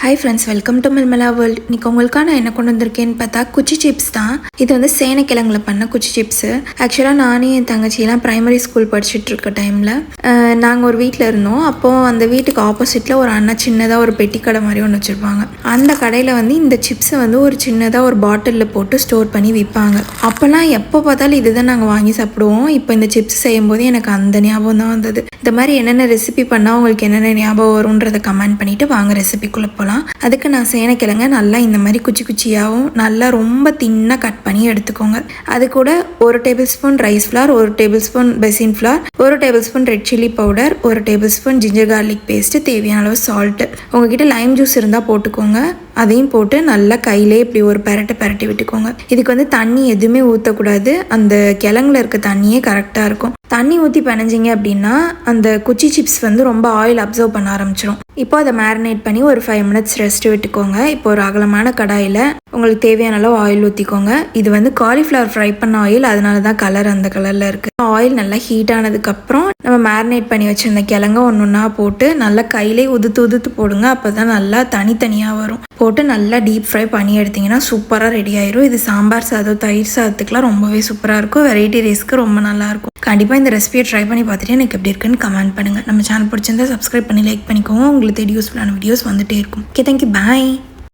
Hi friends, welcome to மில்மலா world. இன்றைக்கி உங்களுக்கான என்ன கொண்டு வந்திருக்கேன்னு பார்த்தா குச்சி சிப்ஸ் தான். இது வந்து சேனைக்கிழங்குல பண்ண குச்சி சிப்ஸு. ஆக்சுவலாக நானே என் தங்கச்சியெல்லாம் ப்ரைமரி ஸ்கூல் படிச்சுட்டு இருக்க டைமில் நாங்கள் ஒரு வீட்டில் இருந்தோம். அப்போது அந்த வீட்டுக்கு ஆப்போசிட்டில் ஒரு அண்ணா சின்னதாக ஒரு பெட்டி கடை மாதிரி ஒன்று வச்சுருப்பாங்க. அந்த கடையில் வந்து இந்த சிப்ஸை வந்து ஒரு சின்னதாக ஒரு பாட்டிலில் போட்டு ஸ்டோர் பண்ணி விற்பாங்க. அப்போல்லாம் எப்போ பார்த்தாலும் இதுதான் நாங்கள் வாங்கி சாப்பிடுவோம். இப்போ இந்த சிப்ஸ் செய்யும்போது எனக்கு அந்த ஞாபகம் தான் வந்தது. இந்த மாதிரி என்னென்ன ரெசிபி பண்ணால் உங்களுக்கு என்னென்ன ஞாபகம் வரும்ன்றதை கமெண்ட் பண்ணிவிட்டு வாங்க ரெசிபிக்குள்ளே போகலாம். அதுக்கு நான் சேனைக்கிழங்க நல்லா இந்த மாதிரி குச்சி குச்சியாகவும் நல்லா ரொம்ப தின்னாக கட் பண்ணி எடுத்துக்கோங்க. அது கூட 1 tablespoon rice flour, 1 tablespoon besan flour, 1 tablespoon red chilli powder, 1 tablespoon ginger garlic paste, தேவையான அளவு சால்ட்டு. உங்ககிட்ட லைம் ஜூஸ் இருந்தால் போட்டுக்கோங்க. அதையும் போட்டு நல்லா கையிலே இப்படி ஒரு பெரட்டி விட்டுக்கோங்க. இதுக்கு வந்து தண்ணி எதுவுமே ஊற்றக்கூடாது. அந்த கிழங்குல இருக்க தண்ணியே கரெக்டாக இருக்கும். தண்ணி ஊற்றி பிணைஞ்சிங்க அப்படின்னா அந்த குச்சி சிப்ஸ் வந்து ரொம்ப ஆயில் அப்சர்வ் பண்ண ஆரம்பிச்சிடும். இப்போ அதை மேரினேட் பண்ணி ஒரு 5 மினிட்ஸ் ரெஸ்ட் விட்டுக்கோங்க. இப்போ ஒரு அகலமான கடாயில் உங்களுக்கு தேவையான அளவு ஆயில் ஊற்றிக்கோங்க. இது வந்து காலிஃப்ளவர் ஃப்ரை பண்ண ஆயில், அதனால தான் கலர் அந்த கலரில் இருக்குது. ஆயில் நல்லா ஹீட் ஆனதுக்கப்புறம் நம்ம மேரினேட் பண்ணி வச்சிருந்த கிழங்க ஒன்றா போட்டு நல்லா கையிலே உதுத்து போடுங்க. அப்போ தான் நல்லா தனித்தனியாக வரும். போட்டு நல்லா டீப் ஃப்ரை பண்ணி எடுத்திங்கன்னா சூப்பராக ரெடி ஆயிரும். இது சாம்பார் சாதம், தயிர் சாதத்துக்குலாம் ரொம்பவே சூப்பராக இருக்கும். வெரைட்டி ரைஸ்க்கு ரொம்ப நல்லாயிருக்கும். கண்டிப்பாக இந்த ரெசிபியை ட்ரை பண்ணி பார்த்துட்டு எனக்கு எப்படி இருக்குன்னு கமெண்ட் பண்ணுங்கள். நம்ம சேனல் பிடிச்சிருந்தா சப்ஸ்கிரைப் பண்ணி லைக் பண்ணிக்கோங்க. உங்களுக்கு தேடி யூஸ்ஃபுல்லான வீடியோஸ் வந்துகிட்டே இருக்கும். ஓகே, தேங்க்யூ, பாய்.